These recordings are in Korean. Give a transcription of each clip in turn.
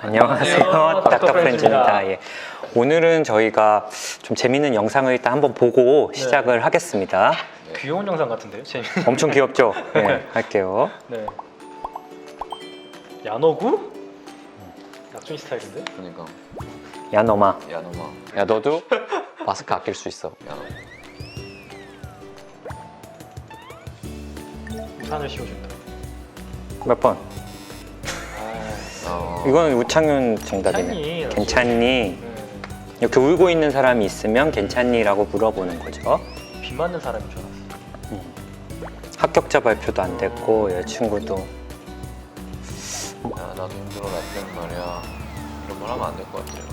안녕하세요. 닥터프렌즈입니다. 예. 오늘은 저희가 좀 재밌는 영상을 일단 한번 보고 시작을 하겠습니다. 귀여운 영상 같은데요? 재밌는. 엄청 귀엽죠? 네, 할게요. 네. 야너구? 낙준이 스타일인데? 그러니까 야, 너마. 야 너마 야, 너도 마스크 아낄 수 있어. 야 너마 우산을 씌워준다. 몇 번? 이거는 우창윤 정답이네. 괜찮니? 괜찮니? 네. 이렇게 울고 있는 사람이 있으면 괜찮니? 라고 물어보는 거죠. 비 맞는 사람인 줄 알았어. 합격자 발표도 안 됐고 여자친구도 야 나도 힘들어 라떼는 말이야 이런 말 하면 안 될 것 같아요.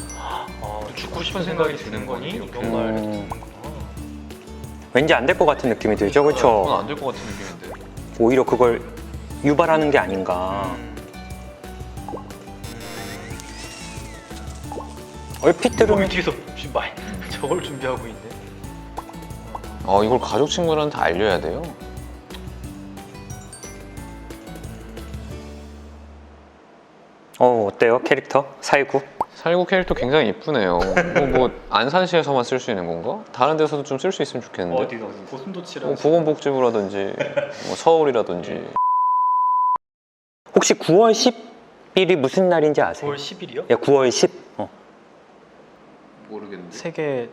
죽고 싶은 생각이 드는 거니? 이런 말. 왠지 안 될 것 같은 느낌이 들죠, 그건 그렇죠? 안 될 것 같은 느낌인데. 오히려 그걸 유발하는 게 아닌가. 얼핏 들으면 뒤에서 저걸 준비하고 있네. 이걸 가족 친구들한테 알려야 돼요. 어때요 캐릭터? 살구? 살구 캐릭터 굉장히 이쁘네요. 뭐 안산시에서만 쓸 수 있는 건가? 다른 데서도 좀 쓸 수 있으면 좋겠는데. 어디 고슴도치랑. 보건복지부라든지 뭐 서울이라든지. 혹시 9월 10일이 무슨 날인지 아세요? 9월 10일이요? 예, 9월 10. 모르겠는데. 세계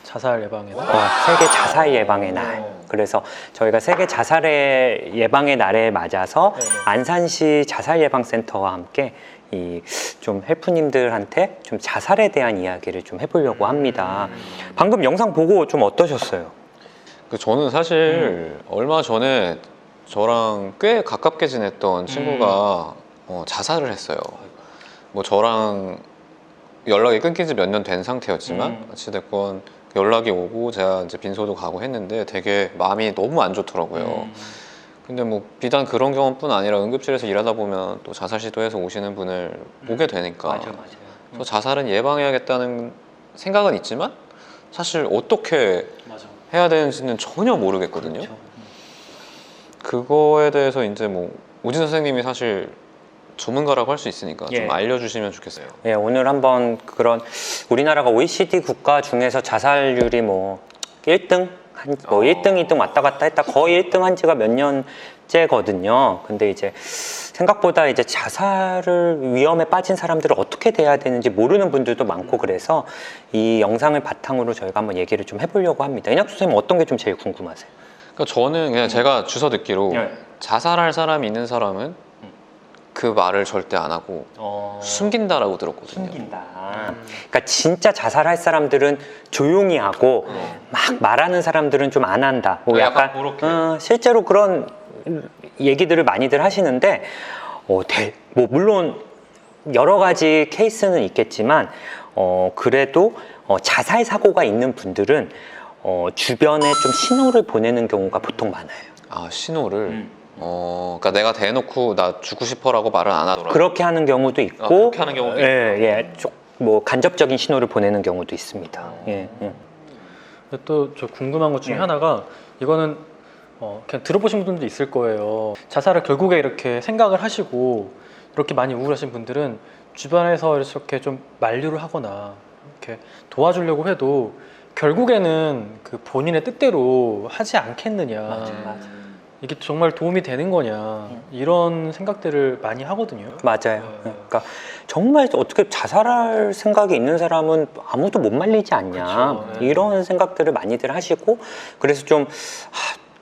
자살 예방의 날. 세계 자살 예방의 날. 그래서 저희가 세계 자살 예방의 날에 맞아서 네네. 안산시 자살 예방센터와 함께 이 좀 헬프님들한테 좀 자살에 대한 이야기를 좀 해보려고 합니다. 방금 영상 보고 좀 어떠셨어요? 저는 사실 얼마 전에 저랑 꽤 가깝게 지냈던 친구가 자살을 했어요. 뭐 저랑 연락이 끊긴 지 몇 년 된 상태였지만 어찌됐건 연락이 오고 제가 이제 빈소도 가고 했는데 되게 마음이 너무 안 좋더라고요. 근데 뭐 비단 그런 경험뿐 아니라 응급실에서 일하다 보면 또 자살 시도해서 오시는 분을 보게 되니까 맞아요. 저 자살은 예방해야겠다는 생각은 있지만 사실 어떻게 맞아. 해야 되는지는 전혀 모르겠거든요. 그렇죠. 그거에 대해서 이제 뭐 오진 선생님이 사실 전문가라고 할 수 있으니까 예. 좀 알려주시면 좋겠어요. 예, 오늘 한번 그런 우리나라가 OECD 국가 중에서 자살률이 뭐 1등? 뭐 1등, 2등 왔다 갔다 했다 거의 1등 한 지가 몇 년째거든요. 근데 이제 생각보다 이제 자살을 위험에 빠진 사람들을 어떻게 대해야 되는지 모르는 분들도 많고 그래서 이 영상을 바탕으로 저희가 한번 얘기를 좀 해보려고 합니다. 이낙수 선생님 어떤 게 좀 제일 궁금하세요? 그러니까 저는 그냥 제가 주워 듣기로 네. 자살할 사람이 있는 사람은 그 말을 절대 안 하고 숨긴다라고 들었거든요. 숨긴다. 그러니까 진짜 자살할 사람들은 조용히 하고 막 말하는 사람들은 좀 안 한다. 뭐 약간 그렇게. 실제로 그런 얘기들을 많이들 하시는데 뭐 물론 여러 가지 케이스는 있겠지만 그래도 자살 사고가 있는 분들은 주변에 좀 신호를 보내는 경우가 보통 많아요. 아 신호를. 그러니까 내가 대놓고 나 죽고 싶어라고 말을 안 하더라도 그렇게 하는 경우도 있고, 그렇게 하는 경우도 뭐 간접적인 신호를 보내는 경우도 있습니다. 예. 또 저 궁금한 것 중에 하나가 이거는 그냥 들어보신 분들도 있을 거예요. 자살을 결국에 이렇게 생각을 하시고 이렇게 많이 우울하신 분들은 주변에서 이렇게 좀 만류를 하거나 이렇게 도와주려고 해도 결국에는 그 본인의 뜻대로 하지 않겠느냐. 이게 정말 도움이 되는 거냐 이런 생각들을 많이 하거든요. 맞아요. 그러니까 정말 어떻게 자살할 생각이 있는 사람은 아무도 못 말리지 않냐. 그렇죠. 네. 이런 생각들을 많이들 하시고 그래서 좀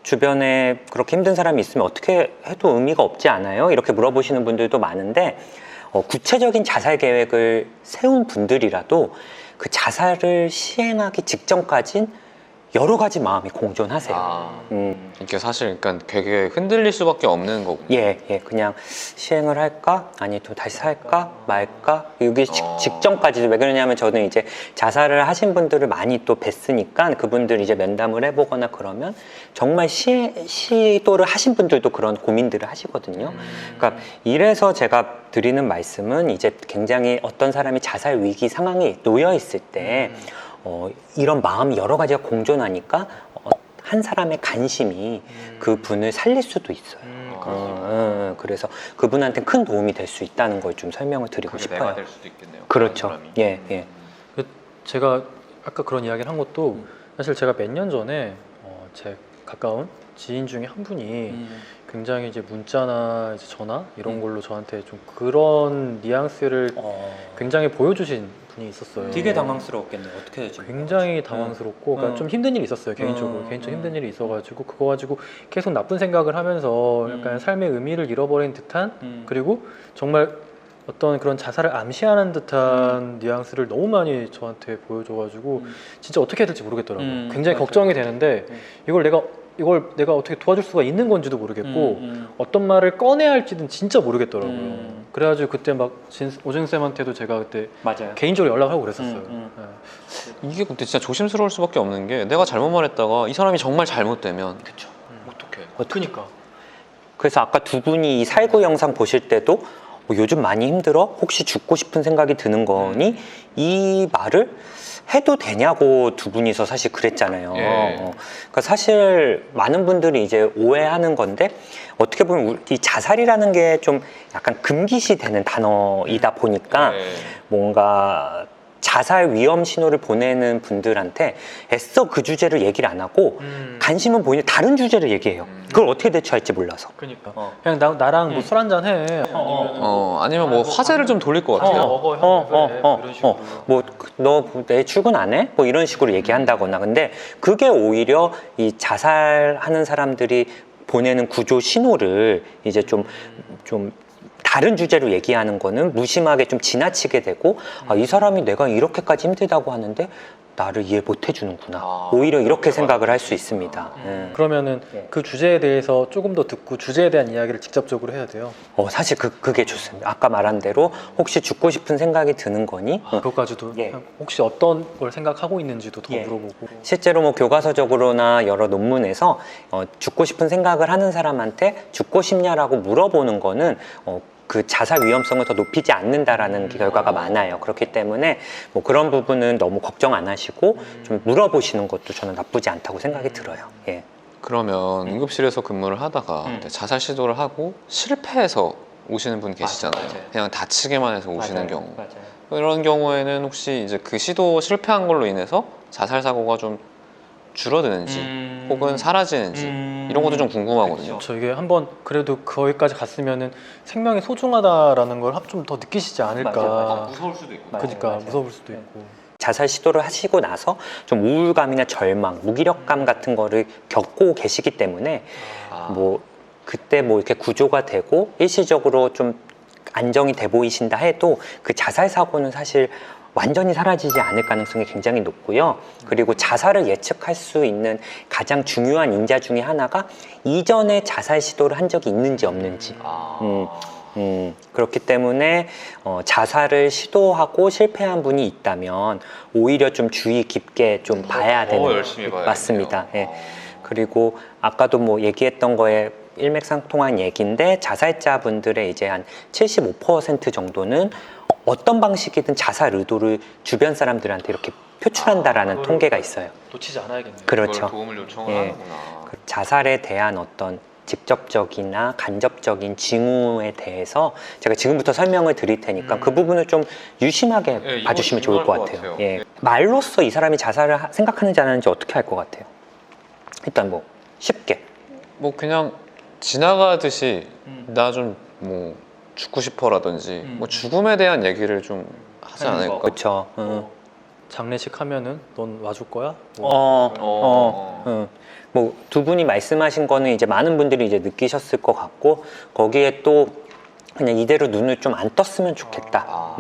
주변에 그렇게 힘든 사람이 있으면 어떻게 해도 의미가 없지 않아요? 이렇게 물어보시는 분들도 많은데 구체적인 자살 계획을 세운 분들이라도 그 자살을 시행하기 직전까진 여러 가지 마음이 공존하세요. 이게 사실 그러니까 되게 흔들릴 수밖에 없는 거고. 예, 그냥 시행을 할까? 아니 또 다시 살까? 말까? 이게 직전까지도 왜 그러냐면 저는 이제 자살을 하신 분들을 많이 또 뵀으니까 그분들 이제 면담을 해보거나 그러면 정말 시도를 하신 분들도 그런 고민들을 하시거든요. 그러니까 이래서 제가 드리는 말씀은 이제 굉장히 어떤 사람이 자살 위기 상황에 놓여 있을 때 이런 마음이 여러 가지가 공존하니까 한 사람의 관심이 그 분을 살릴 수도 있어요. 그래서 그분한테 큰 도움이 될 수 있다는 걸 좀 설명을 드리고 그게 싶어요. 내가 될 수도 있겠네요. 그렇죠. 그런 사람이. 예, 예. 제가 아까 그런 이야기를 한 것도 사실 제가 몇 년 전에 제 가까운 지인 중에 한 분이 굉장히 이제 문자나 이제 전화 이런 걸로 저한테 좀 그런 뉘앙스를 굉장히 보여주신 분이 있었어요. 되게 당황스러웠겠네요. 어떻게 되지? 굉장히 당황스럽고 그러니까 좀 힘든 일이 있었어요. 개인적으로 힘든 일이 있어가지고 그거 가지고 계속 나쁜 생각을 하면서 약간 삶의 의미를 잃어버린 듯한 그리고 정말 어떤 그런 자살을 암시하는 듯한 뉘앙스를 너무 많이 저한테 보여줘가지고 진짜 어떻게 해야 될지 모르겠더라고요. 굉장히 맞아요. 걱정이 되는데 이걸 내가 어떻게 도와줄 수가 있는 건지도 모르겠고 어떤 말을 꺼내야 할지는 진짜 모르겠더라고요. 그래가지고 그때 막 오증쌤한테도 제가 그때 맞아요. 개인적으로 연락을 하고 그랬었어요. 네. 이게 근데 진짜 조심스러울 수밖에 없는 게 내가 잘못 말했다가 이 사람이 정말 잘못되면 어떡해. 그러니까 그래서 아까 두 분이 이 살구 영상 보실 때도 뭐 요즘 많이 힘들어? 혹시 죽고 싶은 생각이 드는 거니? 이 말을 해도 되냐고 두 분이서 사실 그랬잖아요. 예. 그러니까 사실 많은 분들이 이제 오해하는 건데 어떻게 보면 이 자살이라는 게 좀 약간 금기시 되는 단어이다 보니까 예. 뭔가 자살 위험 신호를 보내는 분들한테 애써 그 주제를 얘기를 안 하고 관심은 보이는 다른 주제를 얘기해요. 그걸 어떻게 대처할지 몰라서. 그러니까 그냥 나랑 뭐 술 한잔 해. 아니면 뭐 화제를 좀 돌릴 것 같아요. 이런 식으로. 뭐 너 내 출근 안 해? 뭐 이런 식으로 얘기한다거나. 근데 그게 오히려 이 자살하는 사람들이 보내는 구조 신호를 이제 좀 다른 주제로 얘기하는 거는 무심하게 좀 지나치게 되고 이 사람이 내가 이렇게까지 힘들다고 하는데 나를 이해 못 해주는구나. 오히려 이렇게 생각을 할 수 있습니다. 그러면은 예. 그 주제에 대해서 조금 더 듣고 주제에 대한 이야기를 직접적으로 해야 돼요. 사실 그게 좋습니다. 아까 말한 대로 혹시 죽고 싶은 생각이 드는 거니? 그것까지도 예. 혹시 어떤 걸 생각하고 있는지도 더 예. 물어보고. 실제로 뭐 교과서적으로나 여러 논문에서 죽고 싶은 생각을 하는 사람한테 죽고 싶냐라고 물어보는 거는 그 자살 위험성을 더 높이지 않는다라는 결과가 많아요. 그렇기 때문에 뭐 그런 부분은 너무 걱정 안 하시고 좀 물어보시는 것도 저는 나쁘지 않다고 생각이 들어요. 예. 그러면 응급실에서 근무를 하다가 자살 시도를 하고 실패해서 오시는 분 계시잖아요. 맞아요. 그냥 다치기만 해서 오시는 경우. 맞아요. 이런 경우에는 혹시 이제 그 시도 실패한 걸로 인해서 자살 사고가 좀 줄어드는지 혹은 사라지는지 이런 것도 좀 궁금하거든요. 저 이게 한번 그래도 거기까지 갔으면은 생명이 소중하다라는 걸 좀 더 느끼시지 않을까. 맞아요. 무서울 수도 있고. 그러니까 맞아요. 무서울 수도 있고. 자살 시도를 하시고 나서 좀 우울감이나 절망, 무기력감 같은 거를 겪고 계시기 때문에 뭐 그때 뭐 이렇게 구조가 되고 일시적으로 좀 안정이 돼 보이신다 해도 그 자살 사고는 사실 완전히 사라지지 않을 가능성이 굉장히 높고요. 그리고 자살을 예측할 수 있는 가장 중요한 인자 중에 하나가 이전에 자살 시도를 한 적이 있는지 없는지. 그렇기 때문에 자살을 시도하고 실패한 분이 있다면 오히려 좀 주의 깊게 좀 봐야 되는 열심히 봐야겠네요. 맞습니다. 예. 그리고 아까도 뭐 얘기했던 거에 일맥상통한 얘기인데 자살자분들의 이제 한 75% 정도는 어떤 방식이든 자살 의도를 주변 사람들한테 이렇게 표출한다라는 통계가 있어요. 놓치지 않아야겠네요. 그렇죠. 도움을 요청을 예. 하는구나. 그 자살에 대한 어떤 직접적이나 간접적인 징후에 대해서 제가 지금부터 설명을 드릴 테니까 그 부분을 좀 유심하게 예, 이거 봐주시면 좋을 것 중요할 것 같아요. 같아요. 예. 말로써 이 사람이 자살을 생각하는지 안 하는지 어떻게 할 것 같아요? 일단 뭐 쉽게 뭐 그냥 지나가듯이 나 좀 뭐 죽고 싶어라든지 뭐 죽음에 대한 얘기를 좀 하지 않을까? 그렇죠. 장례식 하면은 넌 와줄 거야? 뭐. 뭐 두 분이 말씀하신 거는 이제 많은 분들이 이제 느끼셨을 것 같고 거기에 또 그냥 이대로 눈을 좀 안 떴으면 좋겠다.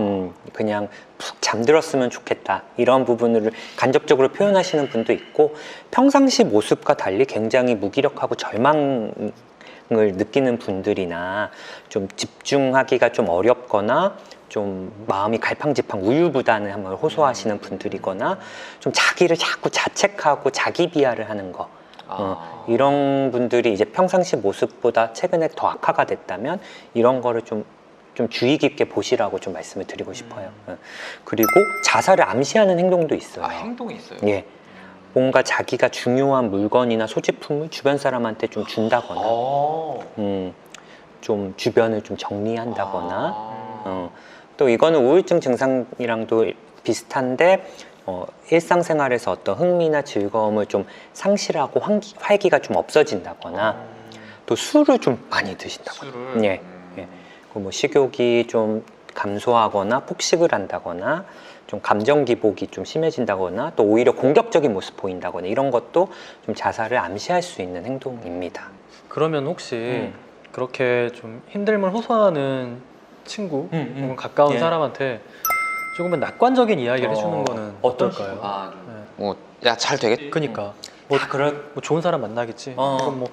그냥 푹 잠들었으면 좋겠다. 이런 부분을 간접적으로 표현하시는 분도 있고 평상시 모습과 달리 굉장히 무기력하고 절망을 느끼는 분들이나 좀 집중하기가 좀 어렵거나 좀 마음이 갈팡질팡 우유부단을 한번 호소하시는 분들이거나 좀 자기를 자꾸 자책하고 자기 비하를 하는 거 이런 분들이 이제 평상시 모습보다 최근에 더 악화가 됐다면 이런 거를 좀 주의 깊게 보시라고 좀 말씀을 드리고 싶어요. 그리고 자살을 암시하는 행동도 있어요. 행동이 있어요. 예. 뭔가 자기가 중요한 물건이나 소지품을 주변 사람한테 좀 준다거나 좀 주변을 좀 정리한다거나 또 이거는 우울증 증상이랑도 비슷한데 일상생활에서 어떤 흥미나 즐거움을 좀 상실하고 활기가 좀 없어진다거나 또 술을 좀 많이 드신다거나 술을 예. 뭐 식욕이 좀 감소하거나 폭식을 한다거나 좀 감정 기복이 좀 심해진다거나 또 오히려 공격적인 모습 보인다거나 이런 것도 좀 자살을 암시할 수 있는 행동입니다. 그러면 혹시 그렇게 좀 힘듦을 호소하는 친구 혹은 가까운 예. 사람한테 조금은 낙관적인 이야기를 해주는 거는 어떤 어떨까요? 식으로? 네. 뭐 야 잘 되겠. 그니까 뭐 좋은 사람 만나겠지. 그럼 뭐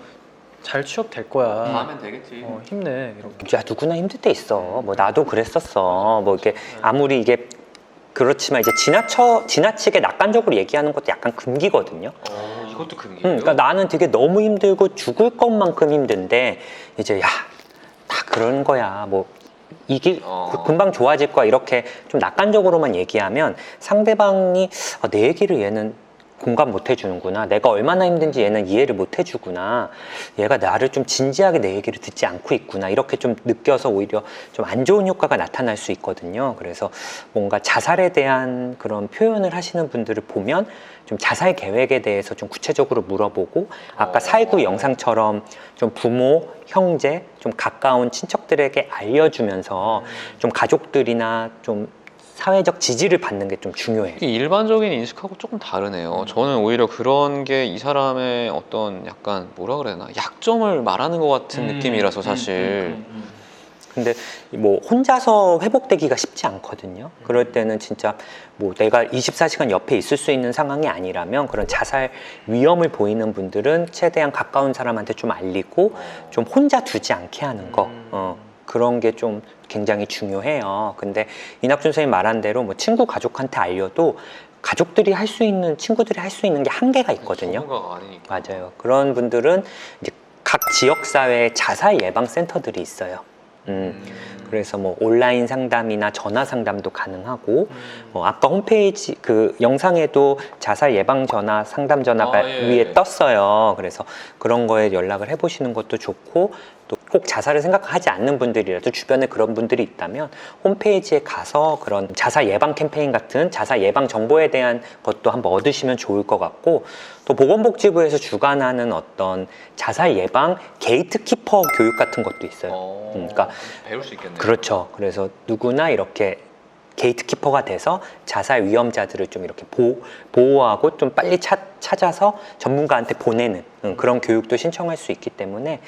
잘 취업될 거야. 되겠지. 힘내 이렇게. 야 누구나 힘들 때 있어. 뭐 나도 그랬었어. 뭐 이렇게 아무리 이게 그렇지만 이제 지나치게 낙관적으로 얘기하는 것도 약간 금기거든요. 이것도 금기예요. 그러니까 나는 되게 너무 힘들고 죽을 것만큼 힘든데 이제 야 다 그런 거야. 뭐 이게 금방 좋아질 거야. 이렇게 좀 낙관적으로만 얘기하면 상대방이 내 얘기를 얘는 공감 못 해주는구나. 내가 얼마나 힘든지 얘는 이해를 못 해주구나. 얘가 나를 좀 진지하게 내 얘기를 듣지 않고 있구나. 이렇게 좀 느껴서 오히려 좀 안 좋은 효과가 나타날 수 있거든요. 그래서 뭔가 자살에 대한 그런 표현을 하시는 분들을 보면 좀 자살 계획에 대해서 좀 구체적으로 물어보고 아까 살구 영상처럼 좀 부모, 형제, 좀 가까운 친척들에게 알려주면서 좀 가족들이나 좀 사회적 지지를 받는 게 좀 중요해요. 이게 일반적인 인식하고 조금 다르네요. 저는 오히려 그런 게 이 사람의 어떤 약간 뭐라 그래야 되나 약점을 말하는 것 같은 느낌이라서 사실 근데 뭐 혼자서 회복되기가 쉽지 않거든요. 그럴 때는 진짜 뭐 내가 24시간 옆에 있을 수 있는 상황이 아니라면 그런 자살 위험을 보이는 분들은 최대한 가까운 사람한테 좀 알리고 좀 혼자 두지 않게 하는 거. 그런 게 좀 굉장히 중요해요. 근데 이낙준 선생님 말한 대로 뭐 친구 가족한테 알려도 가족들이 할 수 있는 친구들이 할 수 있는 게 한계가 있거든요. 전문가가 아니니까. 맞아요. 그런 분들은 이제 각 지역사회에 자살 예방 센터들이 있어요. 그래서 뭐 온라인 상담이나 전화 상담도 가능하고 아까 홈페이지 그 영상에도 자살 예방 전화 상담 전화가 위에 떴어요. 그래서 그런 거에 연락을 해보시는 것도 좋고 또 꼭 자살을 생각하지 않는 분들이라도 주변에 그런 분들이 있다면 홈페이지에 가서 그런 자살 예방 캠페인 같은 자살 예방 정보에 대한 것도 한번 얻으시면 좋을 것 같고 또 보건복지부에서 주관하는 어떤 자살 예방 게이트키퍼 교육 같은 것도 있어요. 그러니까 배울 수 있겠네요. 그렇죠. 그래서 누구나 이렇게 게이트키퍼가 돼서 자살 위험자들을 좀 이렇게 보호하고 좀 빨리 찾아서 전문가한테 보내는 그런 교육도 신청할 수 있기 때문에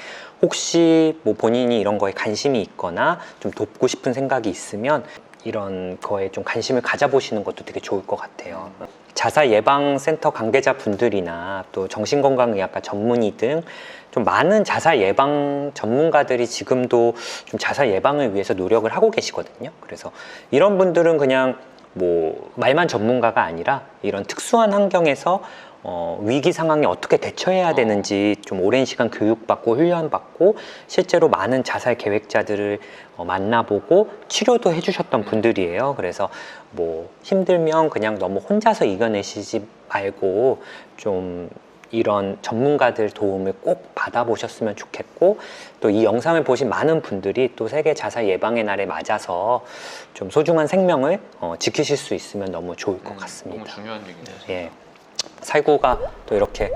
혹시 뭐 본인이 이런 거에 관심이 있거나 좀 돕고 싶은 생각이 있으면 이런 거에 좀 관심을 가져보시는 것도 되게 좋을 것 같아요. 자살 예방센터 관계자분들이나 또 정신건강의학과 전문의 등 좀 많은 자살 예방 전문가들이 지금도 좀 자살 예방을 위해서 노력을 하고 계시거든요. 그래서 이런 분들은 그냥 뭐 말만 전문가가 아니라 이런 특수한 환경에서 위기 상황에 어떻게 대처해야 되는지 좀 오랜 시간 교육받고 훈련받고 실제로 많은 자살 계획자들을 만나보고 치료도 해주셨던 분들이에요. 그래서 뭐 힘들면 그냥 너무 혼자서 이겨내시지 말고 좀 이런 전문가들 도움을 꼭 받아보셨으면 좋겠고 또 이 영상을 보신 많은 분들이 또 세계 자살 예방의 날에 맞아서 좀 소중한 생명을 지키실 수 있으면 너무 좋을 것 같습니다. 너무 중요한 얘기네요. 예, 살구가 또 이렇게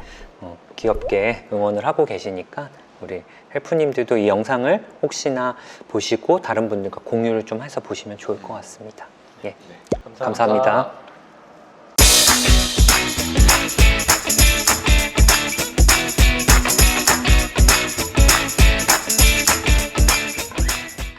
귀엽게 응원을 하고 계시니까 우리 헬프님들도 이 영상을 혹시나 보시고 다른 분들과 공유를 좀 해서 보시면 좋을 것 같습니다. 예, 감사합니다.